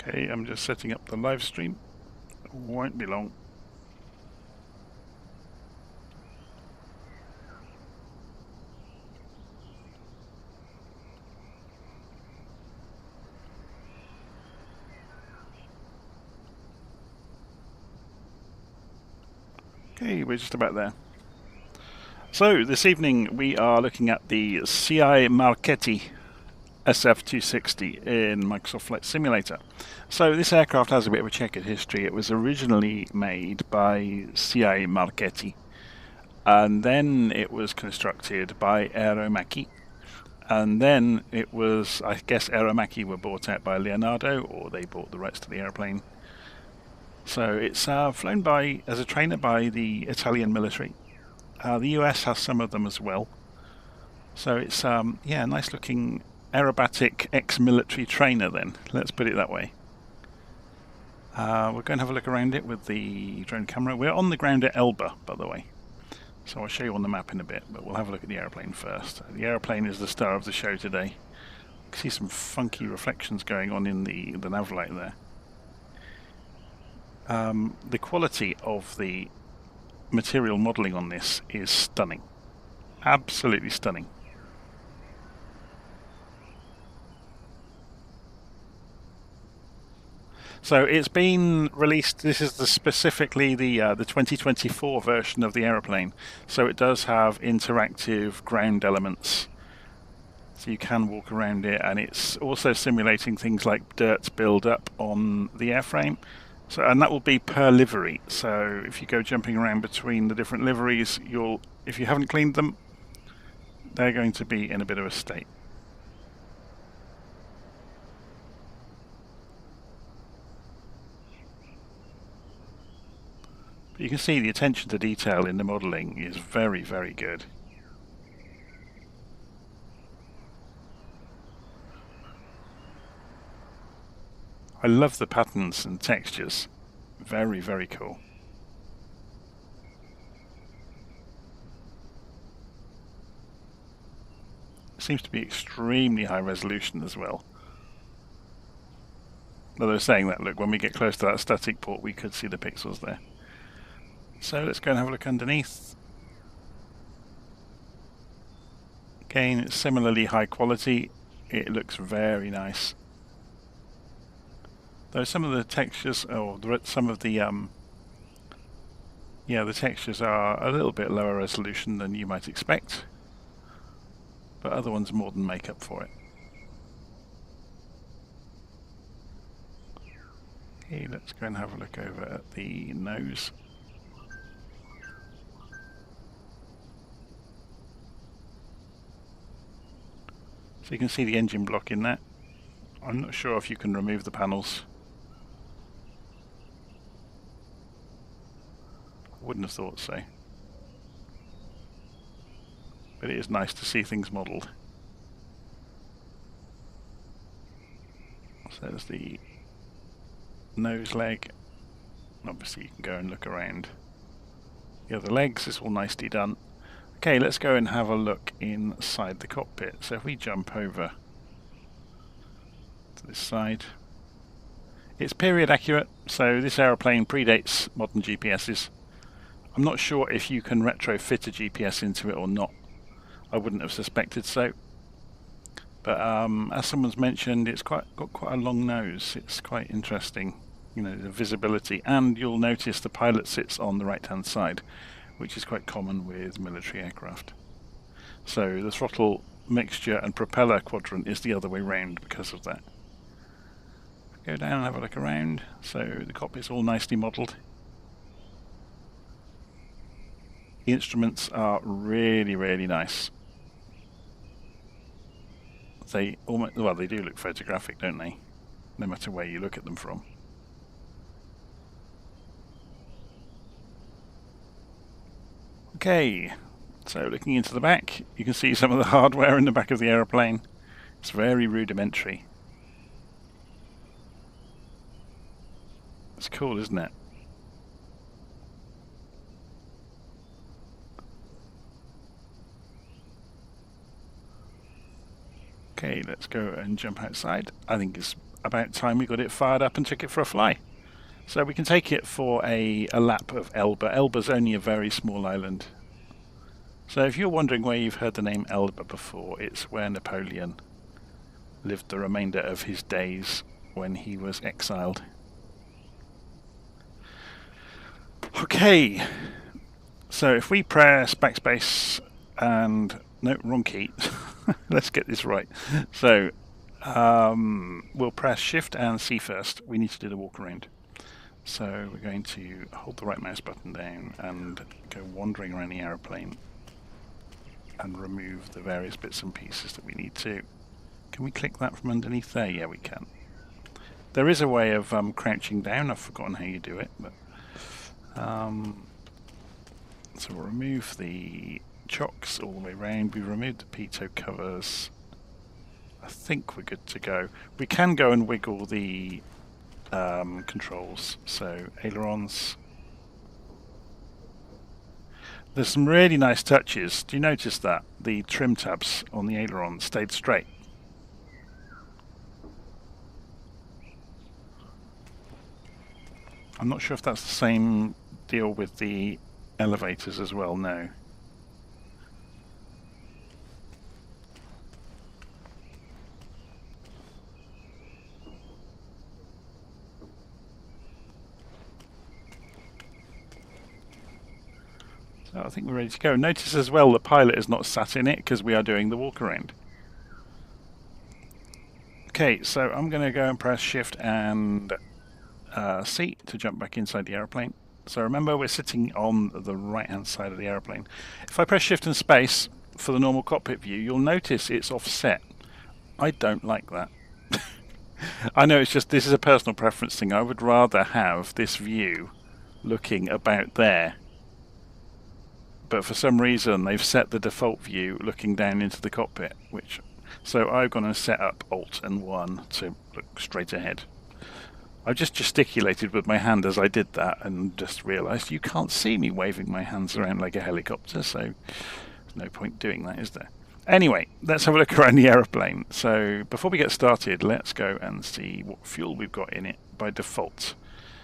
Okay, I'm just setting up the live stream. It won't be long. Okay, we're just about there. So, this evening we are looking at the Siai Marchetti SF260 in Microsoft Flight Simulator. So this aircraft has a bit of a checkered history. It was originally made by Siai Marchetti, and then it was constructed by Aeromacchi, and then it was, I guess Aeromacchi were bought out by Leonardo, or they bought the rights to the airplane. So it's flown by as a trainer by the Italian military. The US has some of them as well. So it's yeah, a nice looking aerobatic ex-military trainer then, let's put it that way. We're going to have a look around it with the drone camera. We're on the ground at Elba, by the way. So I'll show you on the map in a bit, but we'll have a look at the aeroplane first. The aeroplane is the star of the show today. You can see some funky reflections going on in the nav light there. The quality of the material modelling on this is stunning. Absolutely stunning. So it's been released. This is specifically the 2024 version of the aeroplane. So it does have interactive ground elements, so you can walk around it, and it's also simulating things like dirt build up on the airframe. So, and that will be per livery. So if you go jumping around between the different liveries, if you haven't cleaned them, they're going to be in a bit of a state. But you can see the attention to detail in the modelling is very, very good. I love the patterns and textures. Very, very cool. It seems to be extremely high resolution as well. Though they're saying that, look, when we get close to that static port, we could see the pixels there. So let's go and have a look underneath. Again, it's similarly high quality. It looks very nice. Though some of the textures, or some of the the textures are a little bit lower resolution than you might expect, but other ones more than make up for it. Okay, let's go and have a look over at the nose. So you can see the engine block in that. I'm not sure if you can remove the panels. I wouldn't have thought so. But it is nice to see things modelled. So there's the nose leg. Obviously you can go and look around the other legs. It's all nicely done. Okay, let's go and have a look inside the cockpit. So if we jump over to this side, it's period accurate, so this aeroplane predates modern GPSs. I'm not sure if you can retrofit a GPS into it or not. I wouldn't have suspected so. But as someone's mentioned, it's got quite a long nose. It's quite interesting, you know, the visibility. And you'll notice the pilot sits on the right-hand side, which is quite common with military aircraft. So the throttle mixture and propeller quadrant is the other way round because of that. Go down and have a look around. So the cockpit's all nicely modelled. The instruments are really, really nice. They do look photographic, don't they? No matter where you look at them from. Okay, so looking into the back, you can see some of the hardware in the back of the aeroplane. It's very rudimentary. It's cool, isn't it? Okay, let's go and jump outside. I think it's about time we got it fired up and took it for a fly. So we can take it for a lap of Elba. Elba's only a very small island. So if you're wondering where you've heard the name Elba before, it's where Napoleon lived the remainder of his days when he was exiled. Okay, so if we press backspace and... no, wrong key. Let's get this right. So we'll press Shift and C first. We need to do the walk around. So we're going to hold the right mouse button down and go wandering around the aeroplane and remove the various bits and pieces that we need to. Can we click that from underneath there? Yeah, we can. There is a way of crouching down. I've forgotten how you do it, but so we'll remove the chocks all the way around. We removed the pitot covers. I think we're good to go. We can go and wiggle the controls. So ailerons. There's some really nice touches. Do you notice that? The trim tabs on the aileron stayed straight. I'm not sure if that's the same deal with the elevators as well, no. So I think we're ready to go. Notice as well the pilot is not sat in it because we are doing the walk around. Okay, so I'm going to go and press Shift and C to jump back inside the aeroplane. So remember, we're sitting on the right hand side of the aeroplane. If I press Shift and Space for the normal cockpit view, you'll notice it's offset. I don't like that. I know it's just, this is a personal preference thing. I would rather have this view looking about there. But for some reason they've set the default view looking down into the cockpit, so I'm going to set up Alt and 1 to look straight ahead. I just gesticulated with my hand as I did that and just realised you can't see me waving my hands around like a helicopter, so there's no point doing that, is there? Anyway, let's have a look around the aeroplane. So before we get started, let's go and see what fuel we've got in it by default.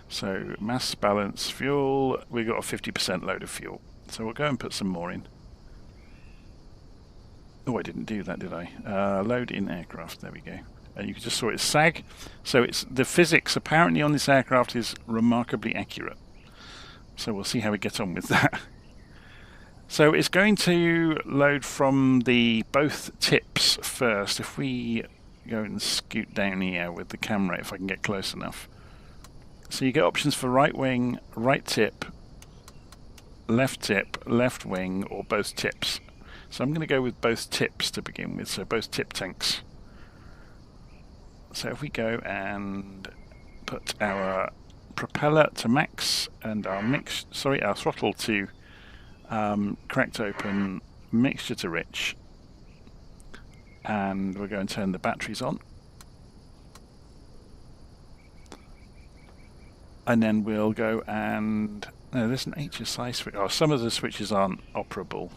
So mass, balance, fuel, we've got a 50% load of fuel. So we'll go and put some more in. Oh, I didn't do that, did I? Load in aircraft, there we go. And you just saw it sag. So it's the physics apparently on this aircraft is remarkably accurate. So we'll see how we get on with that. So it's going to load from the both tips first. If we go and scoot down here with the camera, if I can get close enough. So you get options for right wing, right tip, left wing, or both tips. So I'm going to go with both tips to begin with, so both tip tanks. So if we go and put our propeller to max and our our throttle to cracked open, mixture to rich, and we're going to turn the batteries on. And then we'll go and... No, there's an HSI switch. Oh, some of the switches aren't operable.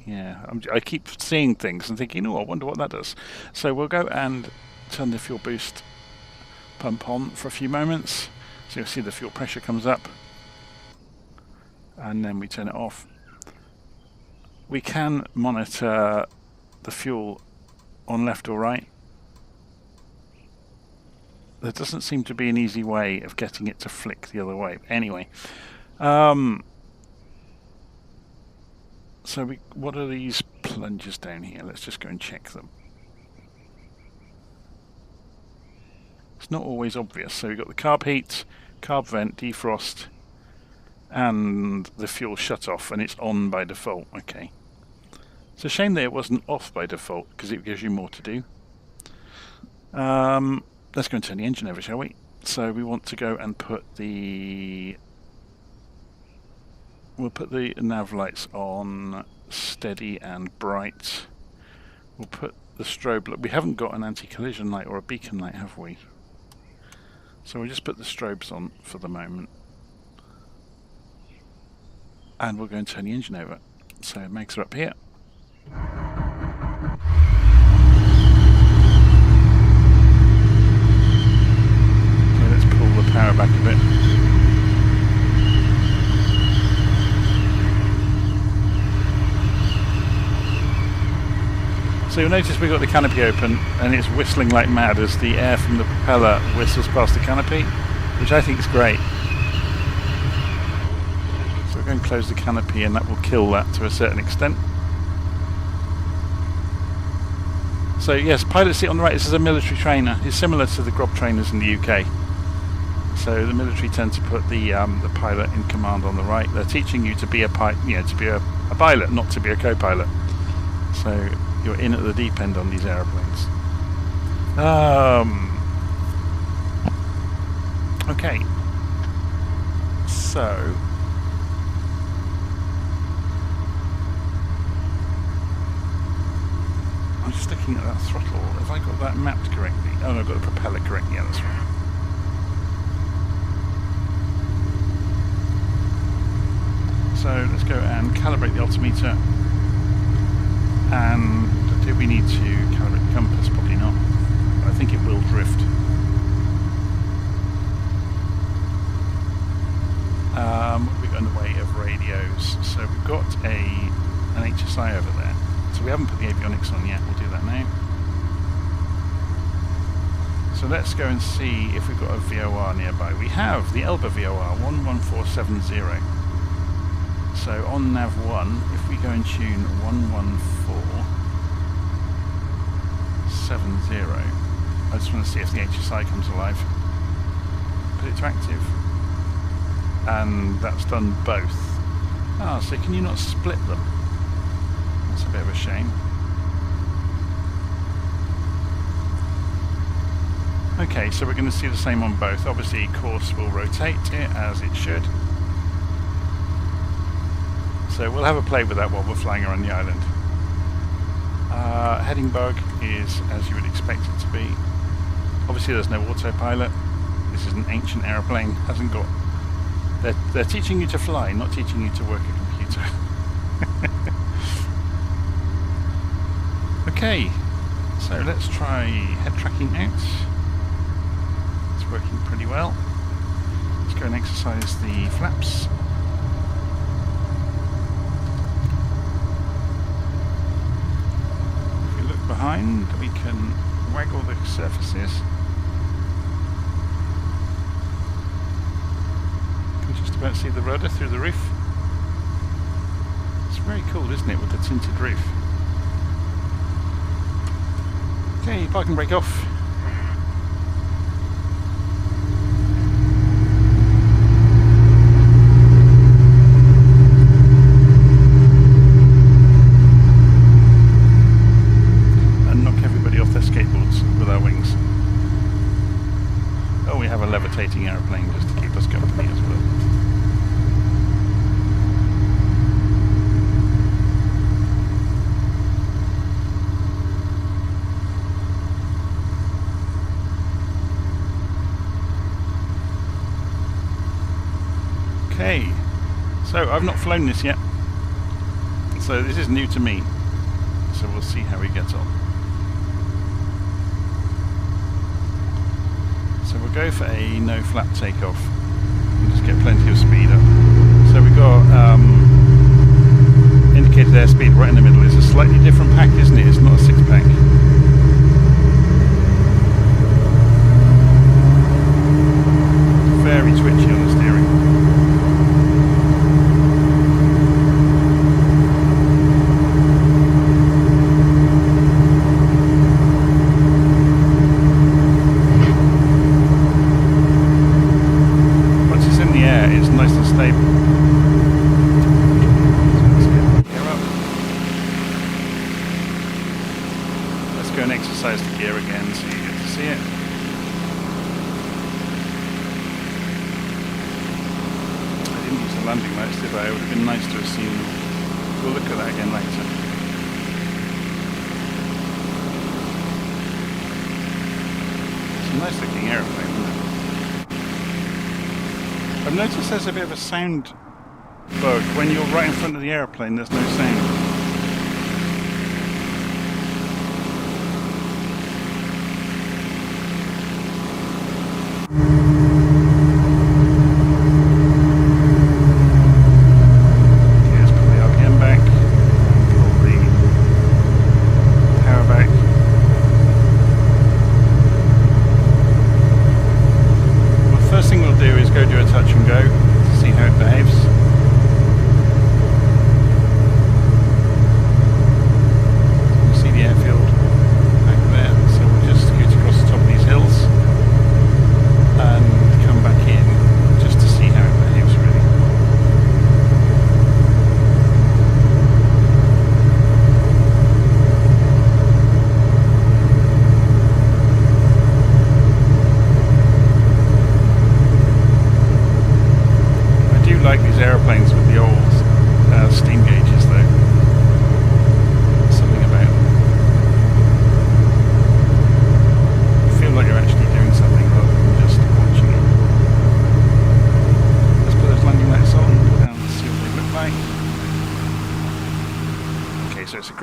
Yeah, I keep seeing things and thinking, oh, I wonder what that does. So we'll go and turn the fuel boost pump on for a few moments. So you'll see the fuel pressure comes up. And then we turn it off. We can monitor the fuel on left or right. There doesn't seem to be an easy way of getting it to flick the other way. Anyway. So what are these plungers down here? Let's just go and check them. It's not always obvious. So we've got the carb heat, carb vent, defrost, and the fuel shut off, and it's on by default. Okay. It's a shame that it wasn't off by default, because it gives you more to do. Let's go and turn the engine over, shall we? So we want to go and put the... We'll put the nav lights on steady and bright. We'll put the strobe light. We haven't got an anti-collision light or a beacon light, have we? So we'll just put the strobes on for the moment. And we'll go and turn the engine over. So mags are up here. So you'll notice we've got the canopy open and it's whistling like mad as the air from the propeller whistles past the canopy, which I think is great. So we're going to close the canopy and that will kill that to a certain extent. So yes, pilot seat on the right. This is a military trainer. It's similar to the Grob trainers in the UK. So the military tend to put the pilot in command on the right. They're teaching you to be a to be a pilot, not to be a co-pilot. So you're in at the deep end on these aeroplanes. Okay. So I'm just looking at that throttle. Have I got that mapped correctly? Oh no, I've got the propeller correct. Yeah, that's right. So let's go and calibrate the altimeter. And do we need to calibrate the compass? Probably not. But I think it will drift. What have we got in the way of radios? So we've got an HSI over there. So we haven't put the avionics on yet. We'll do that now. So let's go and see if we've got a VOR nearby. We have the Elba VOR 11470. So on nav 1, if we go and tune 11470, I just want to see if the HSI comes alive. Put it to active. And that's done both. Ah, so can you not split them? That's a bit of a shame. Okay, so we're going to see the same on both. Obviously, course will rotate it as it should. So we'll have a play with that while we're flying around the island. Heading bug is as you would expect it to be. Obviously there's no autopilot. This is an ancient aeroplane. Hasn't got. They're teaching you to fly, not teaching you to work a computer. Okay, so let's try head tracking out. It's working pretty well. Let's go and exercise the flaps. Behind, we can waggle the surfaces. You can just about see the rudder through the roof. It's very cool, isn't it, with the tinted roof? Okay, park and brake off. Levitating aeroplane just to keep us company as well. Okay, so I've not flown this yet, so this is new to me, so we'll see how we get on. So we'll go for a no flap takeoff and just get plenty of speed up. So we've got indicated airspeed right in the middle. It's a slightly different pack, isn't it? It's not a 6-pack. Very twitchy on the steering. Landing lights, did I? It would have been nice to have seen them. We'll look at that again later. It's a nice looking aeroplane, isn't it? I've noticed there's a bit of a sound bug. When you're right in front of the aeroplane, there's no sound.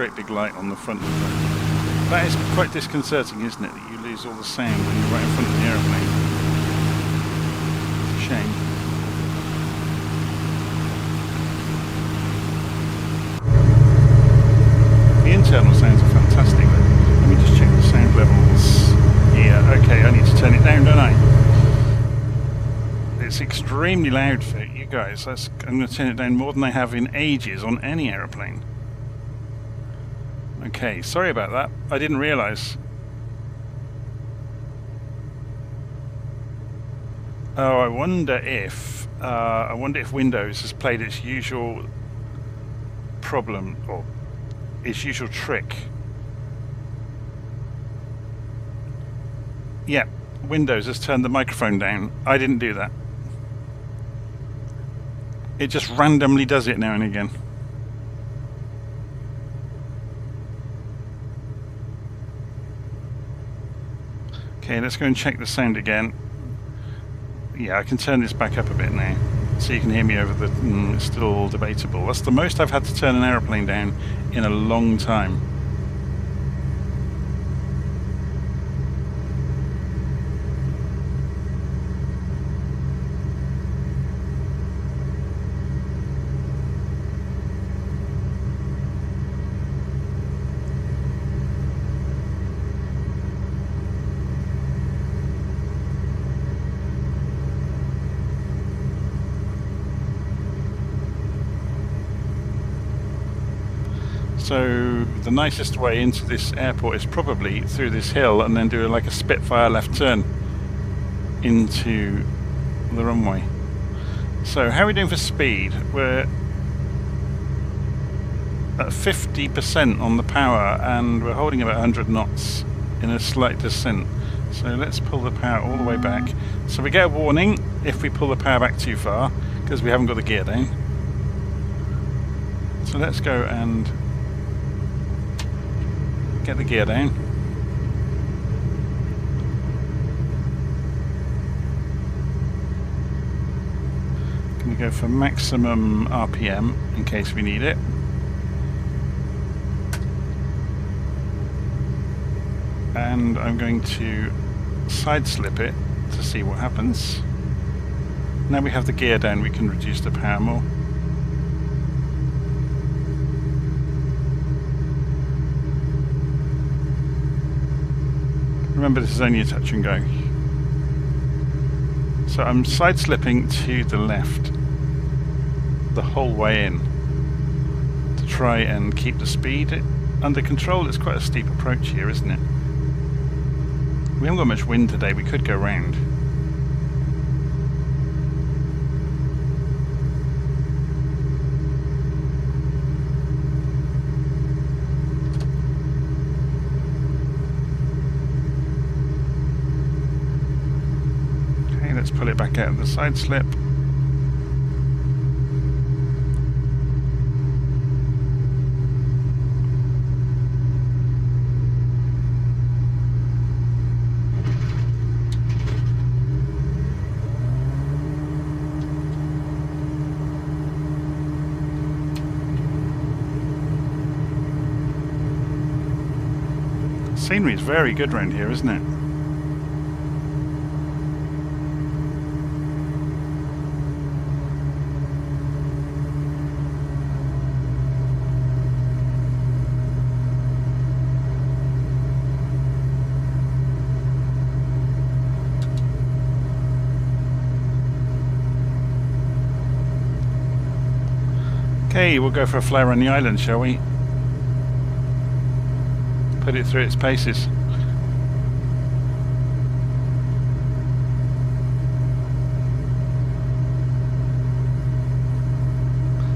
great big light on the front of the... That is quite disconcerting, isn't it, that you lose all the sound when you're right in front of the aeroplane. It's a shame. The internal sounds are fantastic though. Let me just check the sound levels here. Okay, I need to turn it down, don't I? It's extremely loud for you guys. I'm going to turn it down more than I have in ages on any aeroplane. Okay, sorry about that. I didn't realise. Oh, I wonder if Windows has played its usual problem or its usual trick. Yeah, Windows has turned the microphone down. I didn't do that. It just randomly does it now and again. Okay, let's go and check the sound again. Yeah, I can turn this back up a bit now, so you can hear me over the... it's still debatable. That's the most I've had to turn an aeroplane down in a long time. So the nicest way into this airport is probably through this hill and then do like a Spitfire left turn into the runway. So how are we doing for speed? We're at 50% on the power and we're holding about 100 knots in a slight descent. So let's pull the power all the way back. So we get a warning if we pull the power back too far because we haven't got the gear down. So let's go and get the gear down. Going to go for maximum RPM in case we need it. And I'm going to side slip it to see what happens. Now we have the gear down, we can reduce the power more. Remember, this is only a touch and go. So I'm side slipping to the left the whole way in to try and keep the speed under control. It's quite a steep approach here, isn't it? We haven't got much wind today, we could go round. Let's pull it back out of the side slip. Scenery is very good around here, isn't it? Okay, we'll go for a flare on the island, shall we? Put it through its paces.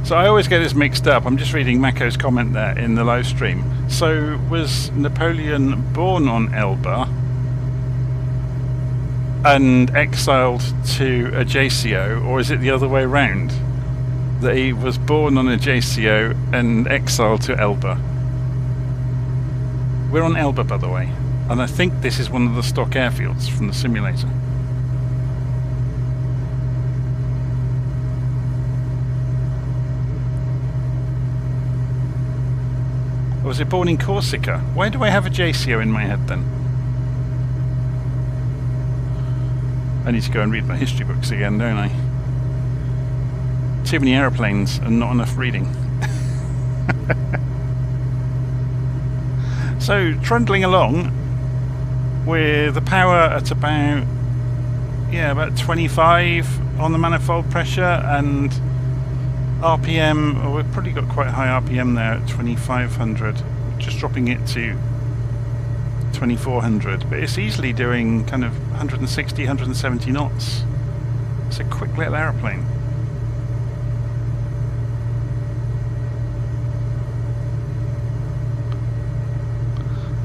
So I always get this mixed up. I'm just reading Mako's comment there in the live stream. So was Napoleon born on Elba and exiled to Ajaccio, or is it the other way round? That he was born on Ajaccio and exiled to Elba. We're on Elba, by the way, and I think this is one of the stock airfields from the simulator. Or was it born in Corsica? Why do I have a JCO in my head then? I need to go and read my history books again, don't I? Too many aeroplanes and not enough reading. So, trundling along with the power at about 25 on the manifold pressure, and RPM, oh, we've probably got quite high RPM there at 2500, just dropping it to 2400, but it's easily doing kind of 160, 170 knots. It's a quick little aeroplane.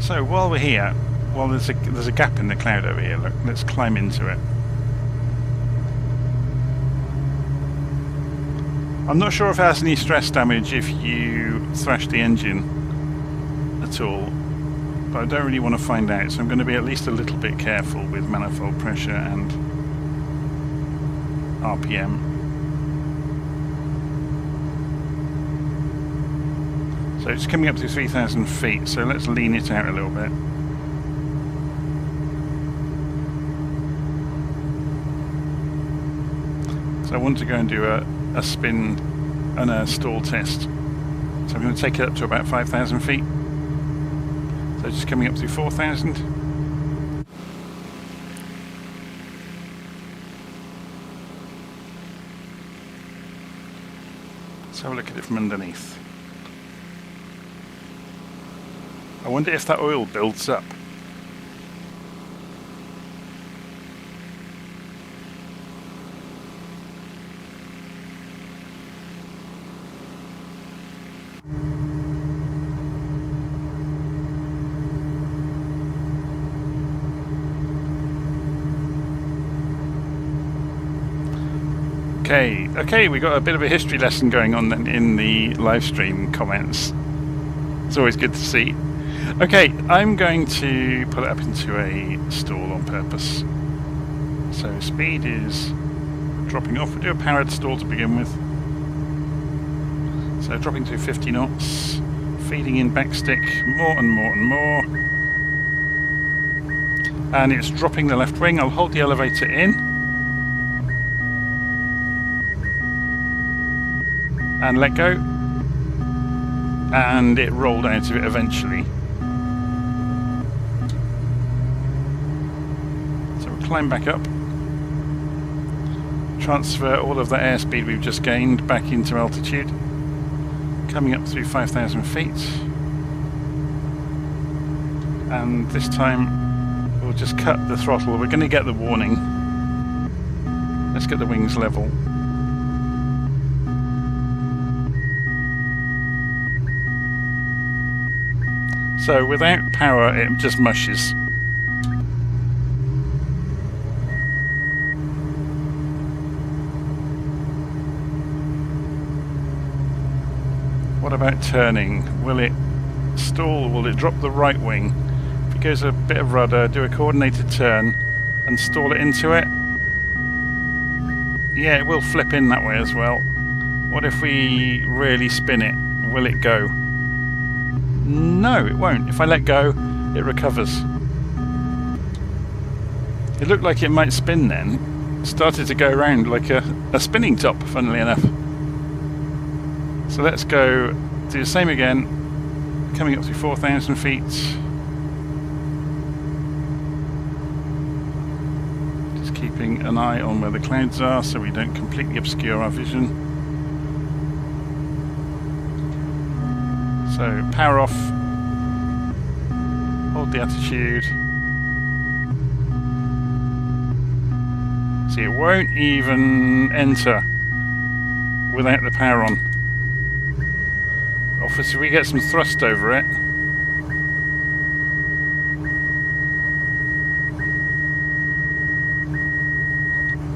So while we're here, well, there's a gap in the cloud over here. Look, let's climb into it. I'm not sure if it has any stress damage if you thrash the engine at all, but I don't really want to find out, so I'm going to be at least a little bit careful with manifold pressure and RPM. So it's coming up to 3,000 feet, so let's lean it out a little bit. So I want to go and do a spin and a stall test. So I'm going to take it up to about 5,000 feet. So just coming up to 4,000. Let's have a look at it from underneath. I wonder if that oil builds up. Okay, we got a bit of a history lesson going on then in the live stream comments. It's always good to see. Okay, I'm going to put it up into a stall on purpose. So speed is dropping off. We'll do a powered stall to begin with. So dropping to 50 knots, feeding in backstick more and more and more. And it's dropping the left wing. I'll hold the elevator in. And let go. And it rolled out of it eventually. Climb back up, transfer all of the airspeed we've just gained back into altitude, coming up through 5,000 feet, and this time we'll just cut the throttle. We're going to get the warning. Let's get the wings level. So without power it just mushes. What about turning? Will it stall? Will it drop the right wing? If it goes a bit of rudder, do a coordinated turn and stall it into it? Yeah, it will flip in that way as well. What if we really spin it? Will it go? No, it won't. If I let go, it recovers. It looked like it might spin then. It started to go around like a spinning top, funnily enough. So let's go do the same again, coming up to 4,000 feet. Just keeping an eye on where the clouds are so we don't completely obscure our vision. So power off, hold the attitude. See, it won't even enter without the power on. Obviously we get some thrust over it.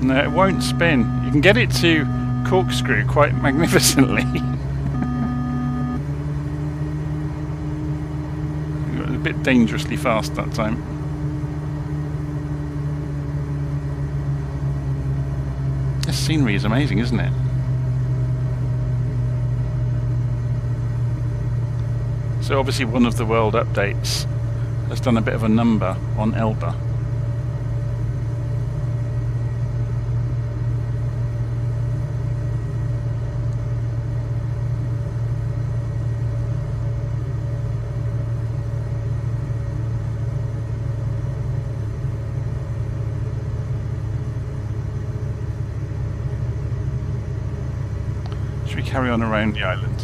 No, it won't spin. You can get it to corkscrew quite magnificently. It was a bit dangerously fast that time. This scenery is amazing, isn't it? So obviously one of the world updates has done a bit of a number on Elba. Should we carry on around the island?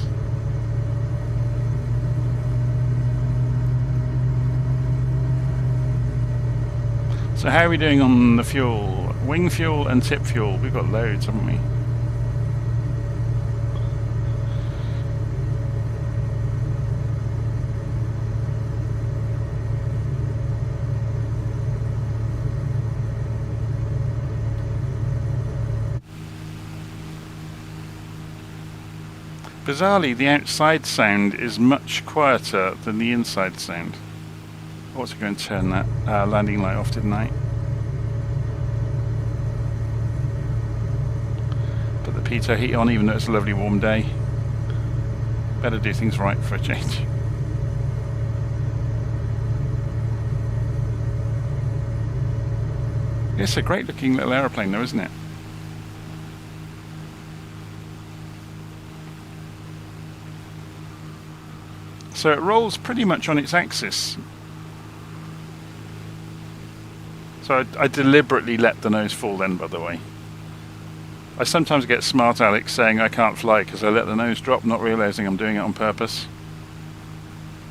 So how are we doing on the fuel? Wing fuel and tip fuel. We've got loads, haven't we? Bizarrely, the outside sound is much quieter than the inside sound. I was going to turn that landing light off, didn't I? Put the pitot heat on, even though it's a lovely warm day. Better do things right for a change. It's a great looking little aeroplane though, isn't it? So it rolls pretty much on its axis. So I deliberately let the nose fall then, by the way. I sometimes get smart Alex saying I can't fly because I let the nose drop, not realising I'm doing it on purpose.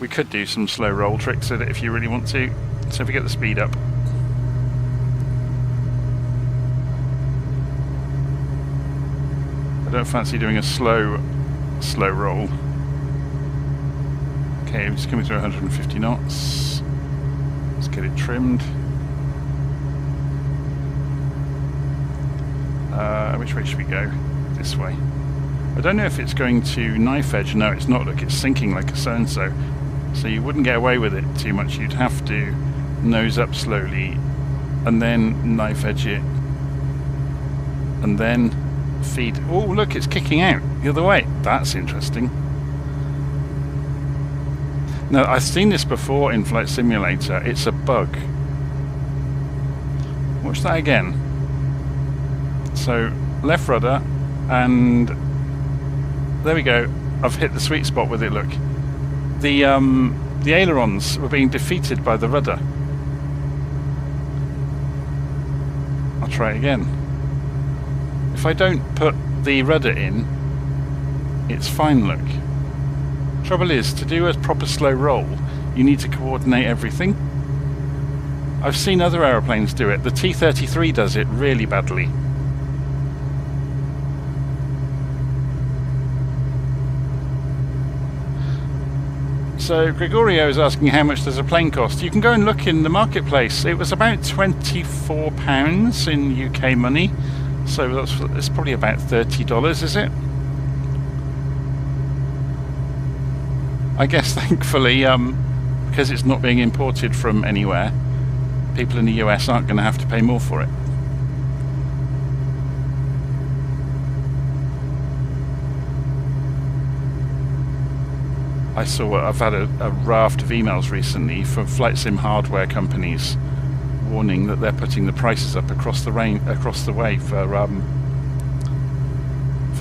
We could do some slow roll tricks at it if you really want to. So if we get the speed up. I don't fancy doing a slow roll. Okay, it's coming through 150 knots. Let's get it trimmed. Which way should we go? This way. I don't know if it's going to knife edge. No, it's not. Look, it's sinking like a so-and-so. So you wouldn't get away with it too much. You'd have to nose up slowly and then knife edge it. And then feed. Oh, look, it's kicking out the other way. That's interesting. Now, I've seen this before in Flight Simulator. It's a bug. Watch that again. So, left rudder, and there we go. I've hit the sweet spot with it, look. The ailerons were being defeated by the rudder. I'll try it again. If I don't put the rudder in, it's fine, look. Trouble is, to do a proper slow roll, you need to coordinate everything. I've seen other aeroplanes do it. The T-33 does it really badly. So Gregorio is asking how much does a plane cost. You can go and look in the marketplace. It was about £24 in UK money. So it's probably about $30, is it? I guess thankfully, because it's not being imported from anywhere, people in the US aren't going to have to pay more for it. I've had a raft of emails recently from flight sim hardware companies warning that they're putting the prices up across the way for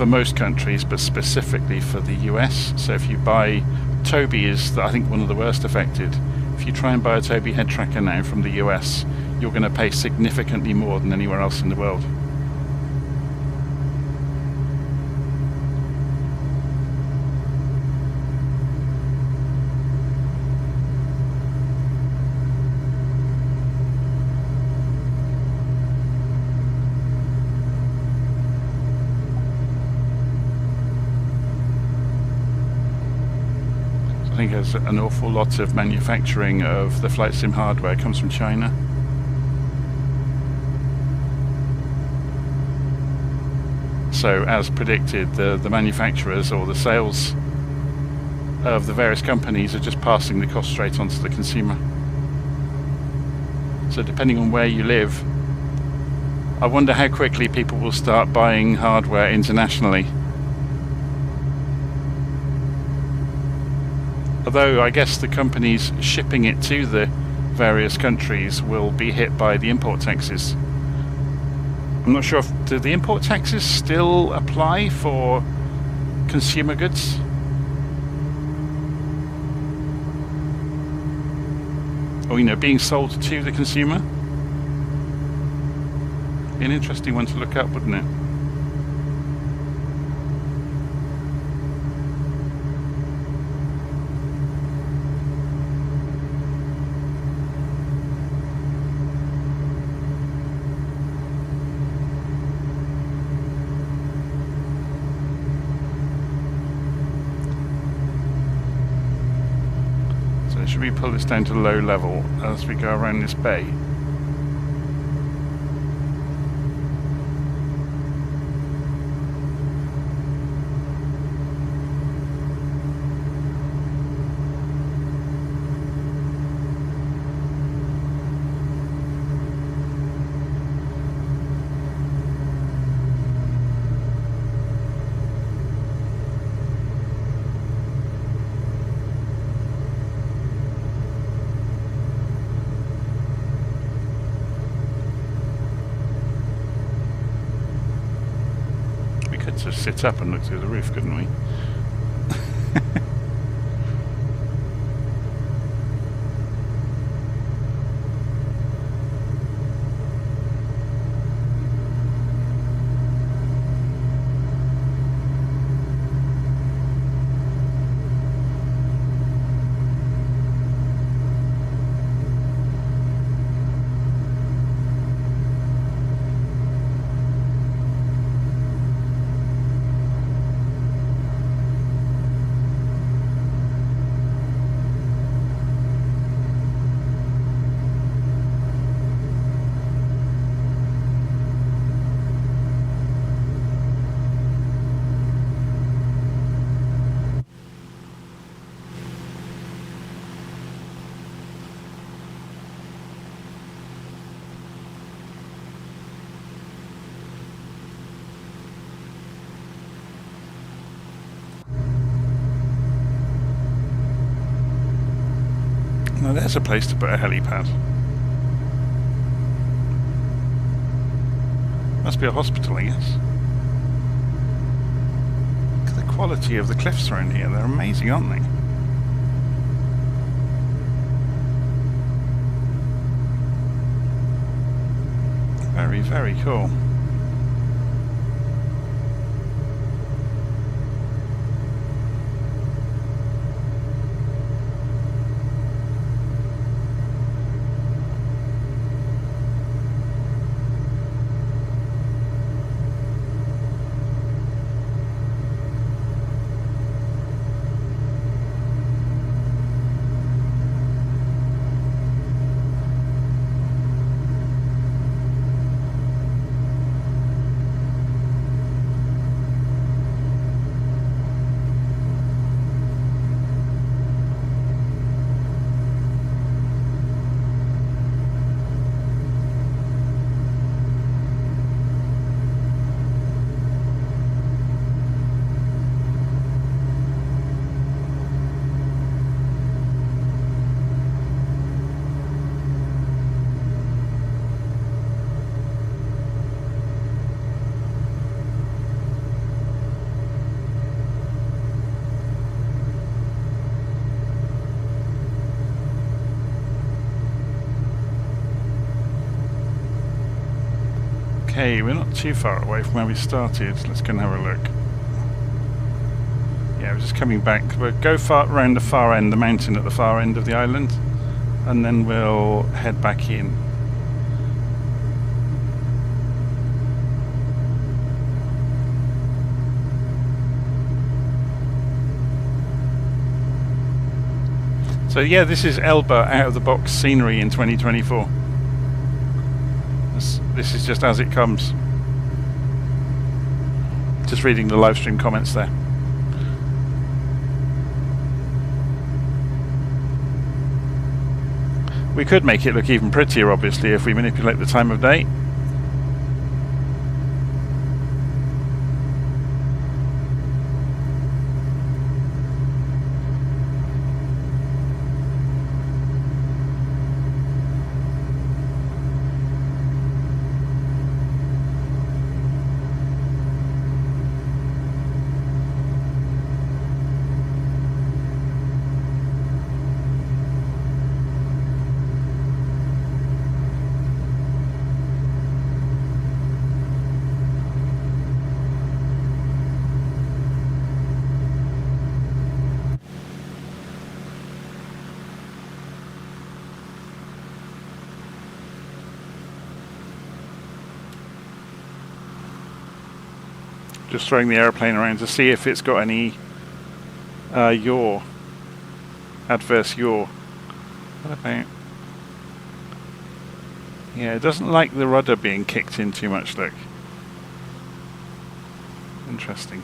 most countries, but specifically for the US. So if you buy Tobii is, I think, one of the worst affected. If you try and buy a Tobii head tracker now from the US, you're going to pay significantly more than anywhere else in the world. I think there's an awful lot of manufacturing of the flight sim hardware comes from China. So as predicted, the manufacturers or the sales of the various companies are just passing the cost straight onto the consumer. So depending on where you live, I wonder how quickly people will start buying hardware internationally. Although I guess the companies shipping it to the various countries will be hit by the import taxes. I'm not sure do the import taxes still apply for consumer goods? Or, you know, being sold to the consumer? Be an interesting one to look up, wouldn't it? Should we pull this down to low level as we go around this bay? To sit up and look through the roof, couldn't we? Now there's a place to put a helipad. Must be a hospital, I guess. Look at the quality of the cliffs around here. They're amazing, aren't they? Very, very cool. Okay, we're not too far away from where we started. Let's go and have a look. Yeah, we're just coming back. We'll go around the far end, the mountain at the far end of the island, and then we'll head back in. So yeah, this is Elba out of the box scenery in 2024. This is just as it comes. Just reading the live stream comments there. We could make it look even prettier, obviously, if we manipulate the time of day. Just throwing the aeroplane around to see if it's got any yaw, adverse yaw. What about? Yeah, it doesn't like the rudder being kicked in too much, look. Interesting.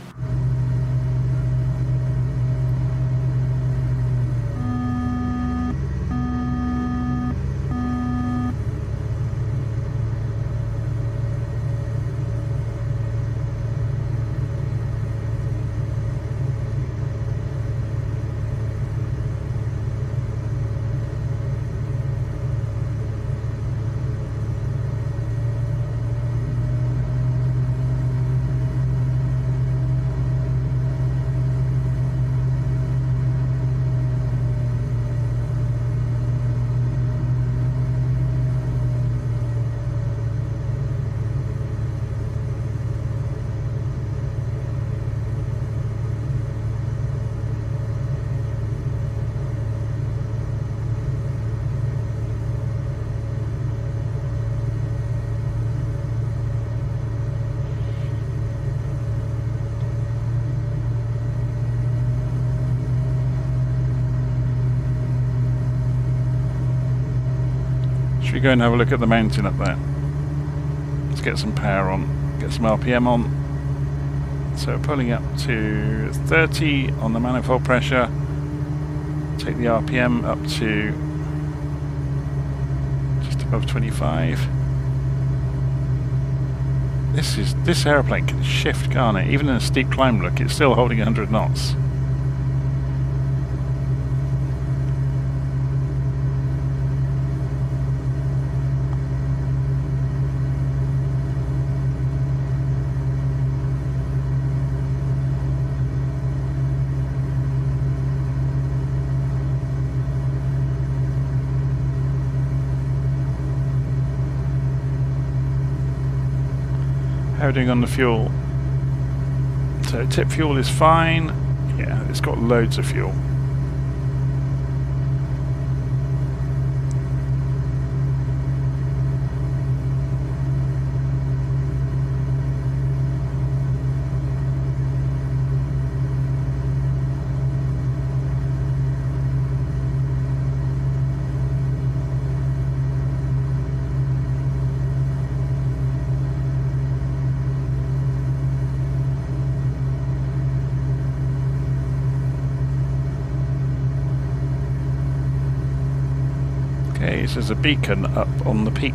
Should we go and have a look at the mountain up there? Let's get some power on, get some RPM on. So we're pulling up to 30 on the manifold pressure. Take the RPM up to just above 25. This aeroplane can shift, can't it? Even in a steep climb, look, it's still holding 100 knots. How are we doing on the fuel? So tip fuel is fine. Yeah, it's got loads of fuel. Okay, so there's a beacon up on the peak.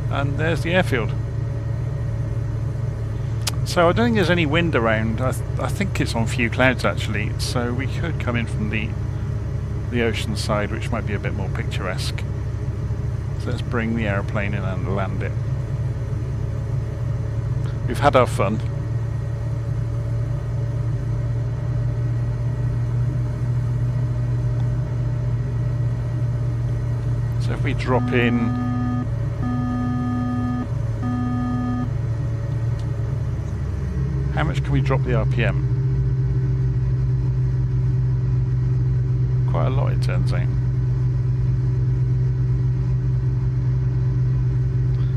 And there's the airfield. So I don't think there's any wind around. I think it's on few clouds actually, so we could come in from the ocean side, which might be a bit more picturesque. So let's bring the aeroplane in and land it. We've had our fun. So if we drop in, how much can we drop the RPM? Quite a lot, it turns out.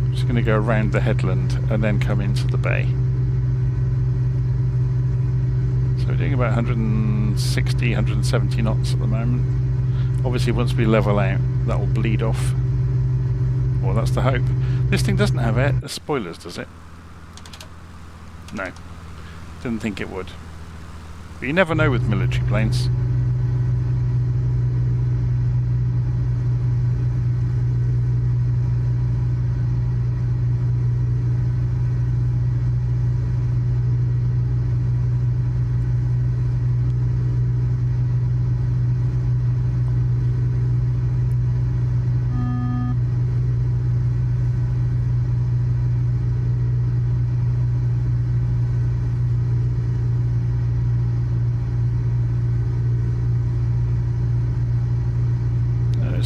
I'm just going to go around the headland and then come into the bay. So we're doing about 160, 170 knots at the moment. Obviously once we level out, that will bleed off. Well, that's the hope. This thing doesn't have spoilers, does it? No. Didn't think it would. But you never know with military planes.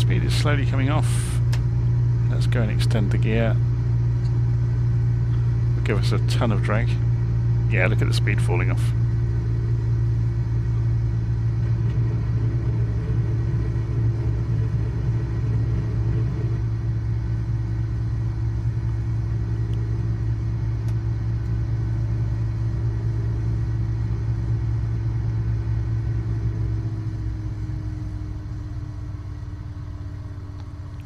speed is slowly coming off. Let's go and extend the gear. It'll give us a ton of drag. Yeah, look at the speed falling off.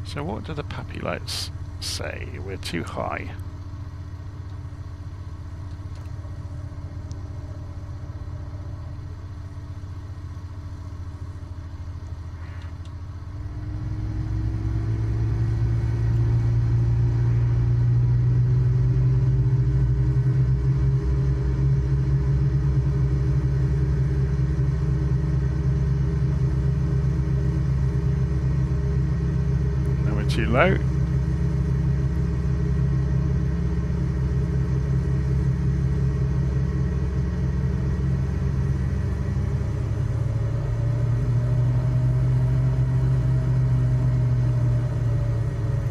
So what do the puppy lights say? We're too high. Too low.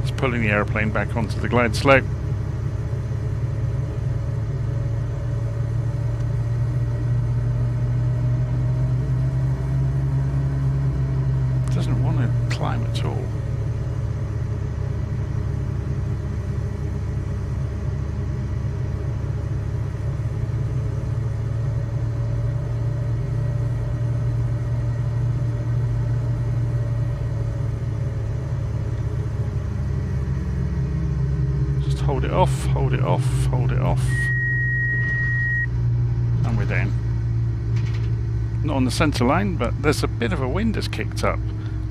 It's pulling the aeroplane back onto the glide slope. It doesn't want to climb at all. Hold it off, hold it off, hold it off. And we're down. Not on the centre line, but there's a bit of a wind that's kicked up.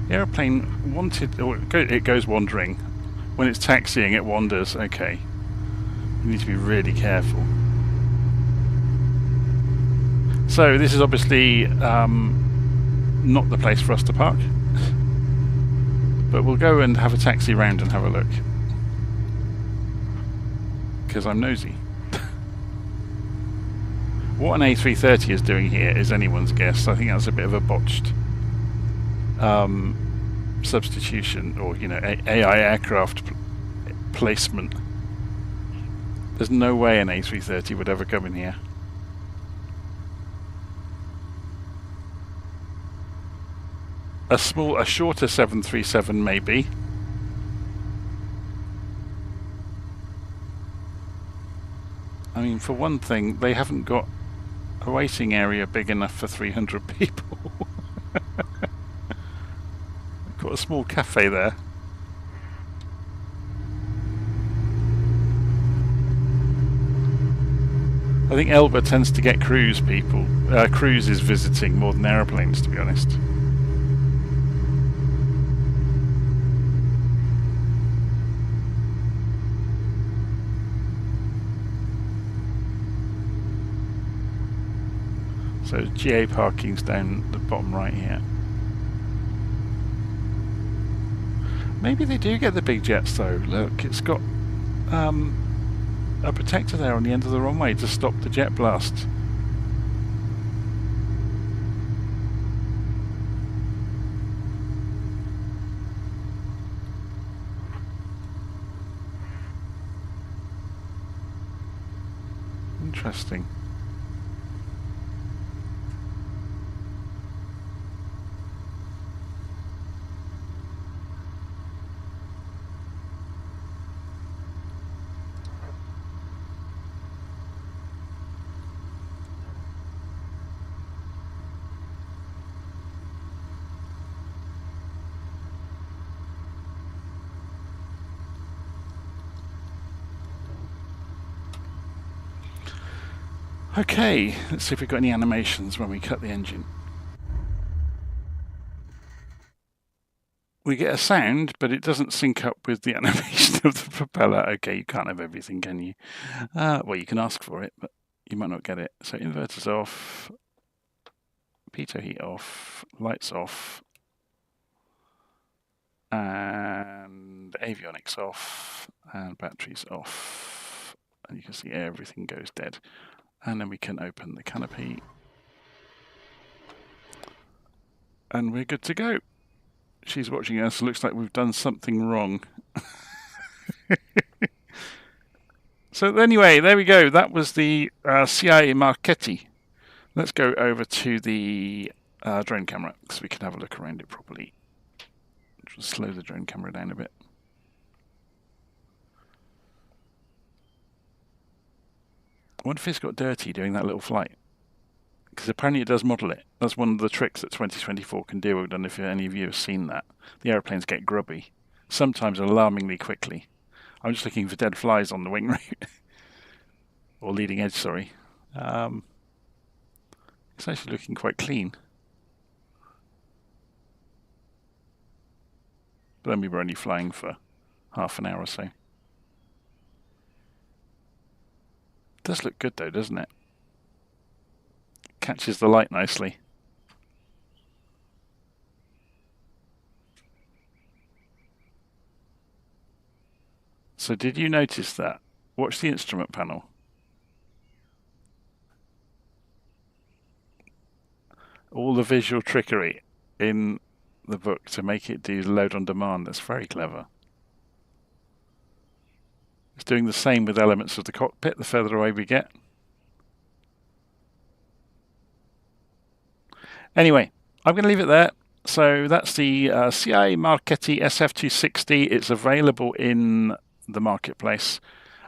The aeroplane wanted, or it goes wandering. When it's taxiing, it wanders. Okay. You need to be really careful. So this is obviously not the place for us to park. But we'll go and have a taxi round and have a look. Because I'm nosy. What an A330 is doing here is anyone's guess. I think that's a bit of a botched substitution, or AI aircraft placement. There's no way an A330 would ever come in here. A shorter 737 maybe. I mean, for one thing, they haven't got a waiting area big enough for 300 people. They've got a small cafe there. I think Elba tends to get cruises visiting more than aeroplanes, to be honest. So GA parking's down the bottom right here. Maybe they do get the big jets though. Look, it's got a protector there on the end of the runway to stop the jet blast. Interesting. Okay, let's see if we've got any animations when we cut the engine. We get a sound, but it doesn't sync up with the animation of the propeller. Okay, you can't have everything, can you? Well, you can ask for it, but you might not get it. So inverters off, pitot heat off, lights off, and avionics off, and batteries off. And you can see everything goes dead. And then we can open the canopy. And we're good to go. she's watching us. Looks like we've done something wrong. So anyway, there we go. That was the Siai Marchetti. Let's go over to the drone camera so we can have a look around it properly. Just slow the drone camera down a bit. I wonder if it's got dirty doing that little flight. Because apparently it does model it. That's one of the tricks that 2024 can do. I don't know if any of you have seen that. The aeroplanes get grubby, sometimes alarmingly quickly. I'm just looking for dead flies on the wing route. Or leading edge, sorry. It's actually looking quite clean. But then we were only flying for half an hour or so. It does look good though, doesn't it? Catches the light nicely. So did you notice that? Watch the instrument panel. All the visual trickery in the book to make it do load on demand. That's very clever. It's doing the same with elements of the cockpit the further away we get. Anyway, I'm going to leave it there. So that's the Siai Marchetti SF260. It's available in the marketplace.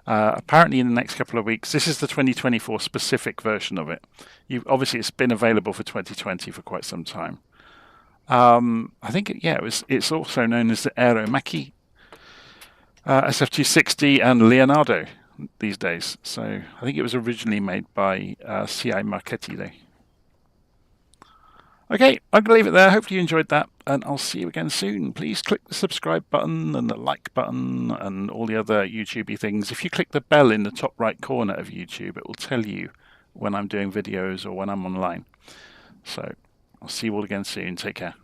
Apparently in the next couple of weeks. This is the 2024 specific version of it. Obviously it's been available for 2020 for quite some time. I think it's also known as the Aeromacchi SF260 and Leonardo these days. So I think it was originally made by Siai Marchetti though. Okay, I'm going to leave it there. Hopefully you enjoyed that, and I'll see you again soon. Please click the subscribe button and the like button and all the other YouTubey things. If you click the bell in the top right corner of YouTube, it will tell you when I'm doing videos or when I'm online. So I'll see you all again soon. Take care.